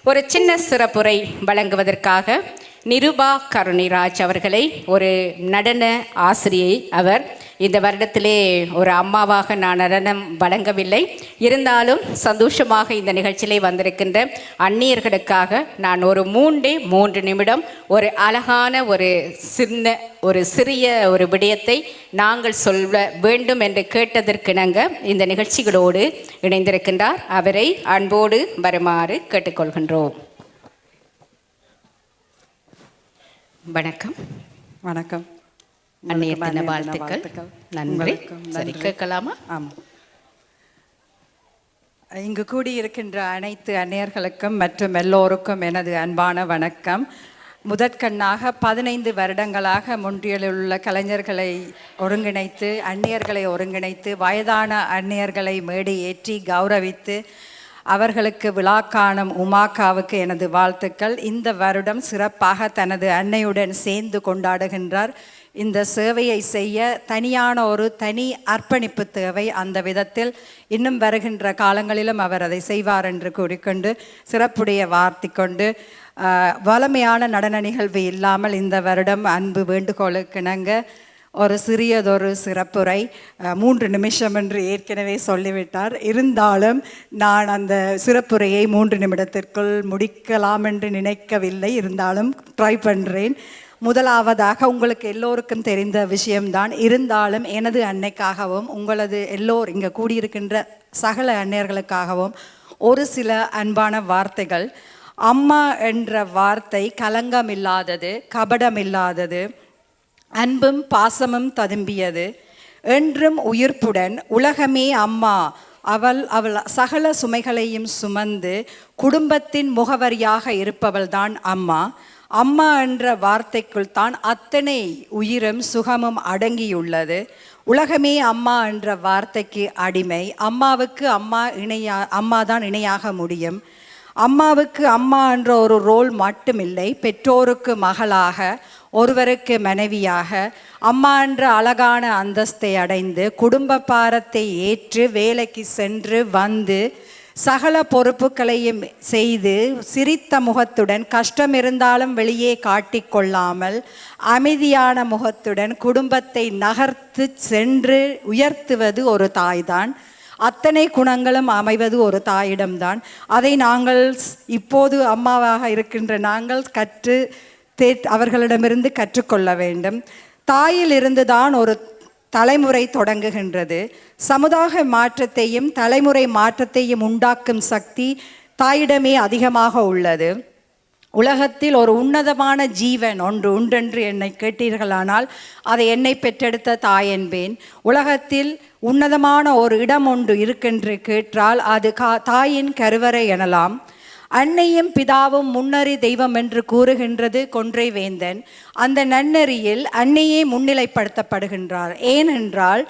ஒரு சின்ன சிறப்புரை வழங்குவதற்காக நிருபா கருணிராஜ் அவர்களை, ஒரு நடன ஆசிரியை அவர், இந்த வருடத்திலே ஒரு அம்மாவாக நான் நடனம் வழங்கவில்லை, இருந்தாலும் சந்தோஷமாக இந்த நிகழ்ச்சியிலே வந்திருக்கின்ற அந்நியர்களுக்காக நான் ஒரு 3 நிமிடம் ஒரு அழகான ஒரு சிறிய விடயத்தை நாங்கள் சொல்ல வேண்டும் என்று கேட்டதற்கிணங்க இந்த நிகழ்ச்சிகளோடு இணைந்திருக்கின்றார். அவரை அன்போடு வருமாறு கேட்டுக்கொள்கின்றோம். வணக்கம். வணக்கம். அந்நியர் தின வாழ்த்துக்கள். நன்றி. சரி, கேட்கலாமா? ஆமாம். இங்கு கூடியிருக்கின்ற அனைத்து அந்நியர்களுக்கும் மற்றும் எல்லோருக்கும் எனது அன்பான வணக்கம். முதற்கண்ணாக 15 வருடங்களாக மொன்றியலில் உள்ள கலைஞர்களை ஒருங்கிணைத்து, அந்நியர்களை ஒருங்கிணைத்து, வயதான அந்நியர்களை மேடை ஏற்றி கௌரவித்து அவர்களுக்கு விழா காணும் உமாக்காவுக்கு எனது வாழ்த்துக்கள். இந்த வருடம் சிறப்பாக தனது அன்னையுடன் சேர்ந்து கொண்டாடுகின்றார். இந்த சேவையை செய்ய ஒரு தனி அர்ப்பணிப்பு தேவை. அந்த விதத்தில் இன்னும் வருகின்ற காலங்களிலும் அவர் அதை செய்வார் என்று கூறிக்கொண்டு சிறப்புடைய வார்த்திக்கொண்டு, வளமையான நடன நிகழ்வு இல்லாமல் இந்த வருடம் அன்பு வேண்டுகோளுக்கிணங்க ஒரு சிறியதொரு சிறப்புரை, 3 நிமிஷம் என்று ஏற்கனவே சொல்லிவிட்டார். இருந்தாலும் நான் அந்த சிறப்புரையை 3 நிமிடத்திற்குள் முடிக்கலாம் என்று நினைக்கவில்லை. இருந்தாலும் ட்ரை பண்ணுறேன். முதலாவதாக, உங்களுக்கு எல்லோருக்கும் தெரிந்த விஷயம்தான், இருந்தாலும் எனது அன்னைக்காகவும் உங்களது இங்கே கூடியிருக்கின்ற சகல அன்னையர்களுக்காகவும் ஒரு சில அன்பான வார்த்தைகள். அம்மா என்ற வார்த்தை கலங்கம் இல்லாதது, கபடம் இல்லாதது, அன்பும் பாசமும் ததும்பியது, என்றும் உயிர்ப்புடன் உலகமே அம்மா, அவள் சகல சுமைகளையும் சுமந்து குடும்பத்தின் முகவரியாக இருப்பவள்தான் அம்மா. அம்மா என்ற வார்த்தைக்குள் தான் அத்தனை உயிரும் சுகமும் அடங்கியுள்ளது. உலகமே அம்மா என்ற வார்த்தைக்கு அடிமை. அம்மாவுக்கு அம்மா தான் இணையாக முடியும். அம்மாவுக்கு அம்மா என்ற ஒரு ரோல் மட்டுமில்லை, பெற்றோருக்கு மகளாக, ஒருவருக்கு மனைவியாக, அம்மா என்ற அழகான அந்தஸ்தை அடைந்து குடும்ப பாரத்தை ஏற்று வேலைக்கு சென்று வந்து சகல பொறுப்புகளையும் செய்து சிரித்த முகத்துடன், கஷ்டம் இருந்தாலும் வெளியே காட்டிக்கொள்ளாமல் அமைதியான முகத்துடன் குடும்பத்தை நகர்த்து சென்று உயர்த்துவது ஒரு தாய்தான். அத்தனை குணங்களும் அமைவது ஒரு தாயிடம்தான். அதை நாங்கள் இப்போது அம்மாவாக இருக்கின்ற நாங்கள் அவர்களிடமிருந்து கற்றுக்கொள்ள வேண்டும். தாயிலிருந்து தான் ஒரு தலைமுறை தொடங்குகின்றது. சமுதாய மாற்றத்தையும் தலைமுறை மாற்றத்தையும் உண்டாக்கும் சக்தி தாயிடமே அதிகமாக உள்ளது. உலகத்தில் ஒரு உன்னதமான ஜீவன் ஒன்று உண்டென்று என்னை கேட்டீர்களானால் அதை என்னை பெற்றெடுத்த தாய் என்பேன். உலகத்தில் உன்னதமான ஒரு இடம் ஒன்று இருக்கென்று கேட்டால் அது தாயின் கருவறை எனலாம். அன்னையும் பிதாவும் முன்னறி தெய்வம் என்று கூறுகின்றது கொன்றை வேந்தன். அந்த நன்னறியில் அன்னையே முன்னிலைப்படுத்தப்படுகின்றார். ஏனென்றால்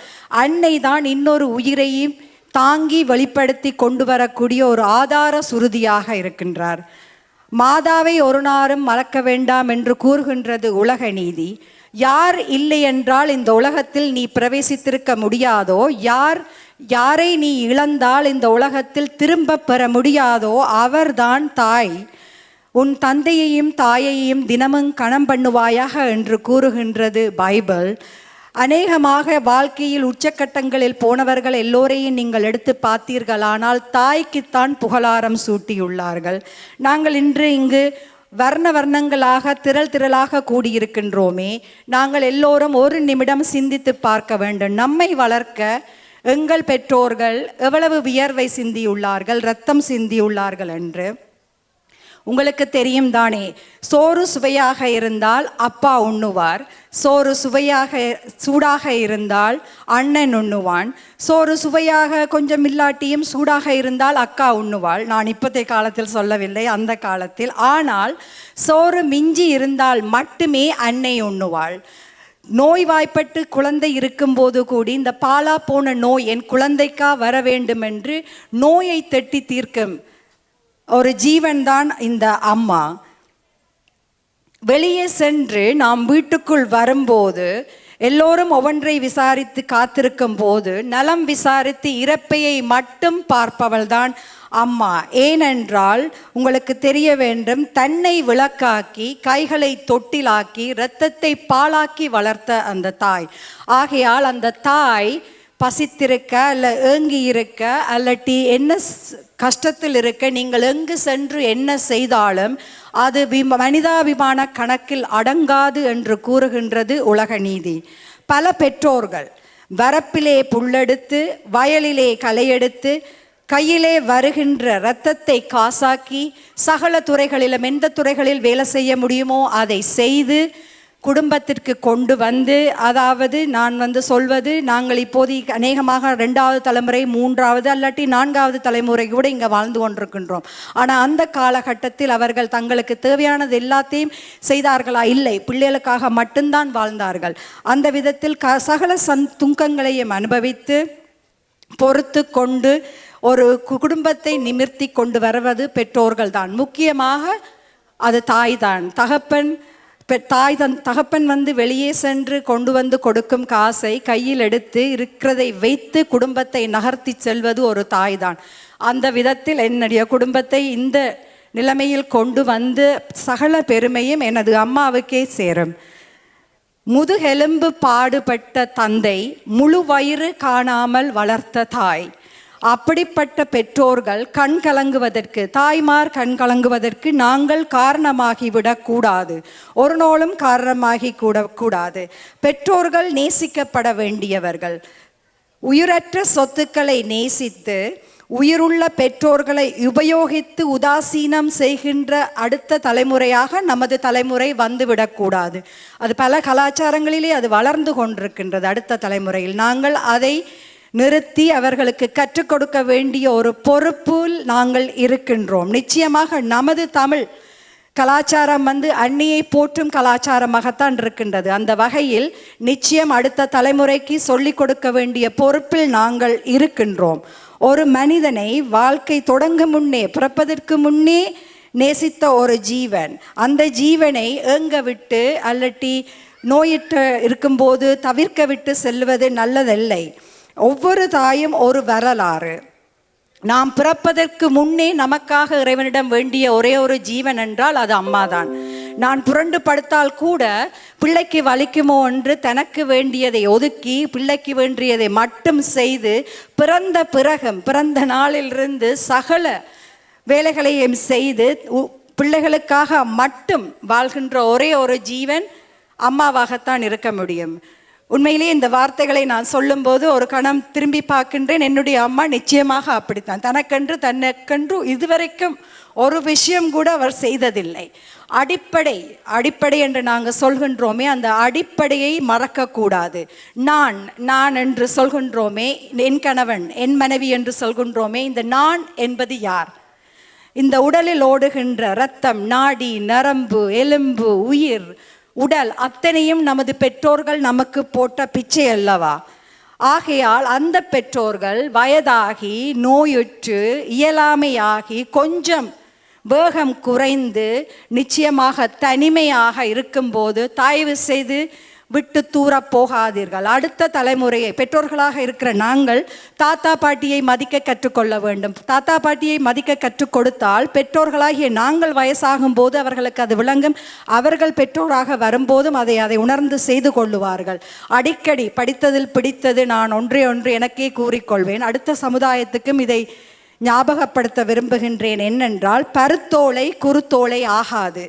அன்னை தான் இன்னொரு உயிரையும் தாங்கி வெளிப்படுத்தி கொண்டு வரக்கூடிய ஒரு ஆதார சுருதியாக இருக்கின்றார். மாதாவை ஒரு நாளும் மறக்க வேண்டாம் என்று கூறுகின்றது உலக நீதி. யார் இல்லை என்றால் இந்த உலகத்தில் நீ பிரவேசித்திருக்க முடியாதோ, யாரை நீ இழந்தால் இந்த உலகத்தில் திரும்ப பெற முடியாதோ அவர்தான் தாய். உன் தந்தையையும் தாயையும் தினமும் கணம் பண்ணுவாயாக என்று கூறுகின்றது பைபிள். அநேகமாக வாழ்க்கையில் உச்சக்கட்டங்களில் போனவர்கள் எல்லோரையும் நீங்கள் எடுத்து பார்த்தீர்களானால் தாய்க்குத்தான் புகழாரம் சூட்டியுள்ளார்கள். நாங்கள் இன்று இங்கு வர்ணங்களாக திரளாக கூடியிருக்கின்றோமே, நாங்கள் எல்லோரும் ஒரு நிமிடம் சிந்தித்து பார்க்க வேண்டும். நம்மை வளர்க்க எங்கள் பெற்றோர்கள் எவ்வளவு வியர்வை சிந்தியுள்ளார்கள், இரத்தம் சிந்தியுள்ளார்கள் என்று. உங்களுக்கு தெரியும் தானே, சோறு சுவையாக இருந்தால் அப்பா உண்ணுவார், சோறு சூடாக இருந்தால் அண்ணன் உண்ணுவான், சோறு சுவையாக கொஞ்சம் இல்லாட்டியும் சூடாக இருந்தால் அக்கா உண்ணுவாள். நான் இப்போதைய காலத்தில் சொல்லவில்லை, அந்த காலத்தில். ஆனால் சோறு மிஞ்சி இருந்தால் மட்டுமே அன்னை உண்ணுவாள். நோய்வாய்ப்பட்டு குழந்தை இருக்கும்போது கூடி இந்த பாலா போன நோய் என் குழந்தைக்கா வர வேண்டும் என்று நோயை தட்டி தீர்க்கும் ஒரு ஜீவன்தான் இந்த அம்மா. வெளியே சென்று நாம் வீட்டுக்குள் வரும்போது எல்லோரும் ஒவ்வொன்றை விசாரித்து காத்திருக்கும் போது நலம் விசாரித்து இறப்பையை மட்டும் பார்ப்பவள்தான் அம்மா. ஏனென்றால் உங்களுக்கு தெரிய வேண்டும், தன்னை விளக்காக்கி கைகளை தொட்டிலாக்கி இரத்தத்தை பாலாக்கி வளர்த்த அந்த தாய். ஆகையால் அந்த தாய் பசித்திருக்க அல்ல ஏங்கி இருக்க அல்லட்டி என்ன கஷ்டத்தில் இருக்க நீங்கள் எங்கு சென்று என்ன செய்தாலும் அது மனிதாபிமான கணக்கில் அடங்காது என்று கூறுகின்றது உலக நீதி. பல பெற்றோர்கள் வரப்பிலே புல்லெடுத்து வயலிலே களையெடுத்து கையிலே வருகின்ற இரத்தத்தை காசாக்கி சகல துறைகளிலும் எந்த துறைகளில் வேலை செய்ய முடியுமோ அதை செய்து குடும்பத்திற்கு கொண்டு வந்து, அதாவது நான் சொல்வது, நாங்கள் இப்போது அநேகமாக 2வது தலைமுறை 3வது அல்லாட்டி 4வது தலைமுறை கூட இங்கே வாழ்ந்து கொண்டிருக்கின்றோம். ஆனால் அந்த காலகட்டத்தில் அவர்கள் தங்களுக்கு தேவையானது எல்லாத்தையும் செய்தார்களா? இல்லை, பிள்ளைகளுக்காக மட்டும்தான் வாழ்ந்தார்கள். அந்த விதத்தில் சகல துக்கங்களையும் அனுபவித்து பொறுத்து கொண்டு ஒரு குடும்பத்தை நிமிர்த்தி கொண்டு வருவது பெற்றோர்கள் தான். முக்கியமாக அது தாய் தான். தகப்பன் வெளியே சென்று கொண்டு வந்து கொடுக்கும் காசை கையில் எடுத்து இருக்கிறதை வைத்து குடும்பத்தை நகர்த்தி செல்வது ஒரு தாய் தான். அந்த விதத்தில் என்னுடைய குடும்பத்தை இந்த நிலைமையில் கொண்டு வந்து சகல பெருமையும் எனது அம்மாவுக்கே சேரும். முதுகெலும்பு பாடுபட்ட தந்தை, முழு வயிறு காணாமல் வளர்த்த தாய். அப்படிப்பட்ட பெற்றோர்கள் கண் கலங்குவதற்கு, தாய்மார் கண் கலங்குவதற்கு நாங்கள் காரணமாகிவிடக்கூடாது, ஒரு நாளும் காரணமாகி கூடாது. பெற்றோர்கள் நேசிக்கப்பட வேண்டியவர்கள். உயிரற்ற சொத்துக்களை நேசித்து உயிருள்ள பெற்றோர்களை உபயோகித்து உதாசீனம் செய்கின்ற அடுத்த தலைமுறையாக நமது தலைமுறை வந்துவிடக்கூடாது. அது பல கலாச்சாரங்களிலே அது வளர்ந்து கொண்டிருக்கின்றது. அடுத்த தலைமுறையில் நாங்கள் அதை நிறுத்தி அவர்களுக்கு கற்றுக் கொடுக்க வேண்டிய ஒரு பொறுப்பில் நாங்கள் இருக்கின்றோம். நிச்சயமாக நமது தமிழ் கலாச்சாரம் அன்னியை போற்றும் கலாச்சாரமாகத்தான் இருக்கின்றது. அந்த வகையில் நிச்சயம் அடுத்த தலைமுறைக்கு சொல்லிக் கொடுக்க வேண்டிய பொறுப்பில் நாங்கள் இருக்கின்றோம். ஒரு மனிதனை வாழ்க்கை தொடங்கும் முன்னே, பிறப்பதற்கு முன்னே நேசித்த ஒரு ஜீவன், அந்த ஜீவனை ஏங்க விட்டு அல்லட்டி நோயிட்டு இருக்கும்போது தவிர்க்க விட்டு செல்வது நல்லதில்லை. ஒவ்வொரு தாயும் ஒரு வரலாறு. நாம் பிறப்பதற்கு முன்னே நமக்காக இறைவனிடம் வேண்டிய ஒரே ஒரு ஜீவன் என்றால் அது அம்மாதான். நான் புரண்டு படுத்தால் கூட பிள்ளைக்கு வலிக்குமோ என்று தனக்கு வேண்டியதை ஒதுக்கி பிள்ளைக்கு வேண்டியதை மட்டும் செய்து பிறந்த நாளிலிருந்து சகல வேலைகளையும் செய்து பிள்ளைகளுக்காக மட்டும் வாழ்கின்ற ஒரே ஒரு ஜீவன் அம்மாவாகத்தான் இருக்க முடியும். உண்மையிலேயே இந்த வார்த்தைகளை நான் சொல்லும்போது ஒரு கணம் திரும்பி பார்க்கின்றேன். என்னுடைய அம்மா நிச்சயமாக அப்படித்தான். தனக்கென்று இதுவரைக்கும் ஒரு விஷயம் கூட அவர் செய்ததில்லை. அடிப்படை என்று நாங்கள் சொல்கின்றோமே, அந்த அடிப்படையை மறக்கக்கூடாது. நான் என்று சொல்கின்றோமே, என் கணவன் என் மனைவி என்று சொல்கின்றோமே, இந்த நான் என்பது யார்? இந்த உடலில் ஓடுகின்ற இரத்தம், நாடி, நரம்பு, எலும்பு, உயிர், உடல் அத்தனையும் நமது பெற்றோர்கள் நமக்கு போட்ட பிச்சை அல்லவா? ஆகையால் அந்த பெற்றோர்கள் வயதாகி நோயுற்று இயலாமையாகி கொஞ்சம் வேகம் குறைந்து நிச்சயமாக தனிமையாக இருக்கும்போது தயவு செய்து விட்டு தூர போகாதீர்கள். அடுத்த தலைமுறையை, பெற்றோர்களாக இருக்கிற நாங்கள் தாத்தா பாட்டியை மதிக்க கற்றுக்கொள்ள வேண்டும். தாத்தா பாட்டியை மதிக்க கற்றுக் கொடுத்தால் பெற்றோர்களாகிய நாங்கள் வயசாகும் போது அவர்களுக்கு அது விளங்கும். அவர்கள் பெற்றோராக வரும்போதும் அதை உணர்ந்து செய்து கொள்ளுவார்கள். அடிக்கடி படித்ததில் பிடித்தது நான் ஒன்றே எனக்கே கூறிக்கொள்வேன். அடுத்த சமுதாயத்துக்கும் இதை ஞாபகப்படுத்த விரும்புகின்றேன். என்னென்றால், பருத்தோலை குருத்தோலை ஆகாது,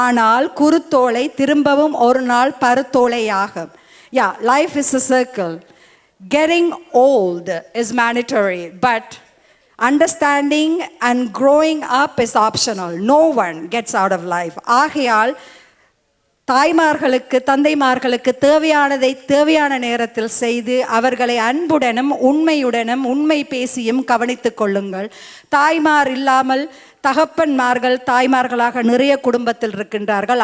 ஆனால் குருத்தோலை திரும்பவும் ஒரு நாள் பருத்தோலை ஆகும். Life is a circle. Getting old is mandatory, but understanding and growing up is optional. No one gets out of life. ஆகையால் தாய்மார்களுக்கு, தந்தைமார்களுக்கு தேவையானதை தேவையான நேரத்தில் செய்து அவர்களை அன்புடனும் உண்மையுடனும் உண்மை பேசியும் கவனித்துக் கொள்ளுங்கள். தாய்மார் இல்லாமல் தகப்பன்மார்கள் தாய்மார்களாக நிறைய குடும்பத்தில் இருக்கின்றார்கள்.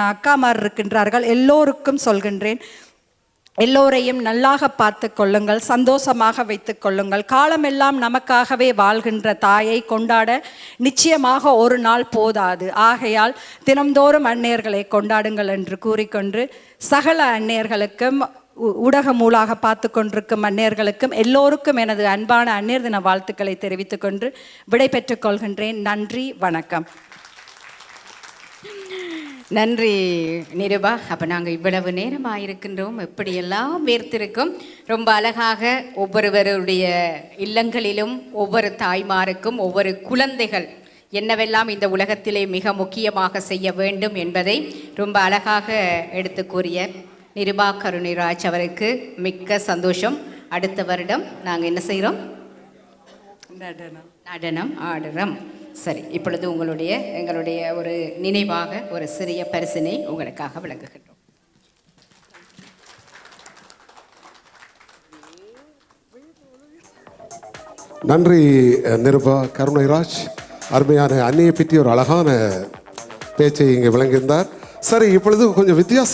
அக்காமார் இருக்கின்றார்கள். எல்லோருக்கும் சொல்கின்றேன், எல்லோரையும் நல்லாக பார்த்து கொள்ளுங்கள், சந்தோஷமாக வைத்து கொள்ளுங்கள். காலமெல்லாம் நமக்காகவே வாழ்கின்ற தாயை கொண்டாட நிச்சயமாக ஒரு நாள் போதாது. ஆகையால் தினம்தோறும் அன்னையர்களை கொண்டாடுங்கள் என்று கூறிக்கொண்டு சகல அன்னையர்களுக்கும் ஊடகமூலாக பார்த்து கொண்டிருக்கும் அன்னையர்களுக்கும் எல்லோருக்கும் எனது அன்பான அன்னையர் தின வாழ்த்துக்களை தெரிவித்துக் கொண்டு விடை பெற்றுக் கொள்கின்றேன். நன்றி, வணக்கம். நன்றி நிருபா. அப்போ நாங்கள் இவ்வளவு நேரமாக இருக்கின்றோம், எப்படியெல்லாம் வேர்த்திருக்கும். ரொம்ப அழகாக ஒவ்வொருவருடைய இல்லங்களிலும் ஒவ்வொரு தாய்மாருக்கும் ஒவ்வொரு குழந்தைகள் என்னவெல்லாம் இந்த உலகத்திலே மிக முக்கியமாக செய்ய வேண்டும் என்பதை ரொம்ப அழகாக எடுத்து கூறிய நிருபா கருணிராஜ் அவருக்கு மிக்க சந்தோஷம். அடுத்த வருடம் நாங்கள் என்ன செய்கிறோம்? நடனம் ஆடுறோம். சரி, இப்பொழுது எங்களுடைய ஒரு நினைவாக ஒரு சிறிய பரிசினை உங்களுக்காக வழங்குகின்றோம். நன்றி நிருபா கருணைராஜ். அருமையான அன்னையை பற்றி ஒரு அழகான பேச்சை இங்கே விளங்கியிருந்தார். சரி, இப்பொழுது கொஞ்சம் வித்தியாசம்